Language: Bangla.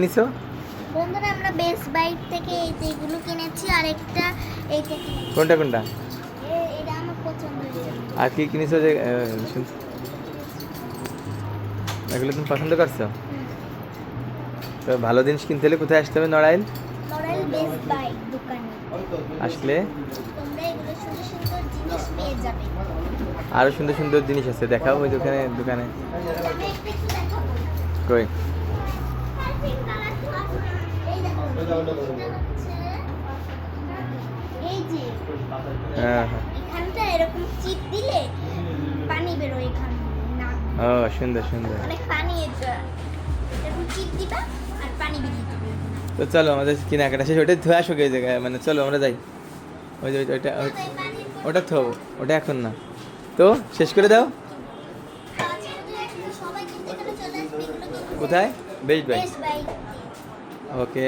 নিছো বন্ধুরা আমরা বেস্ট বাইট থেকে এই যে এগুলো কিনেছি আর একটা এইটা কিনেছি। কোনটা কোনটা এটা আমার পছন্দ হয়েছে। আর কি কিনেছো যে এগুলো তুমি পছন্দ করছো? তো ভালো জিনিস কিনতে হলে কোথায় আসতে হবে? নড়াইল লরেল বেস্ট বাইট দোকানে আসলে তোমরা এগুলো সুন্দর সুন্দর জিনিস পেয়ে যাবে। আরো সুন্দর সুন্দর জিনিস আছে, দেখাও ওই দোকানে। আমি একটা একটু দেখাবো। কই পিঙ্ক কালার তো আছে। এই দেখো এটা হচ্ছে এই যে হ্যাঁ হ্যাঁ এখানটা এরকম চিপ দিলে পানি বেরোয় এখান না ও সুন্দর সুন্দর। অনেক পানি এরকম চিপ দিবা আর পানি বেরিয়ে যাবে। তো চলো আমাদের কেনাকাটা শেষ, ওটা ধুয়ে আসো এই জায়গায়, মানে চলো আমরা যাই। ওই যে ওইটা ওটা থো, ওটা এখন না, তো শেষ করে দাও। সবাই কিনতে গেলে চলে আসবে এগুলো কিনতে। কোথায়? Best Buy. Best Buy. ওকে।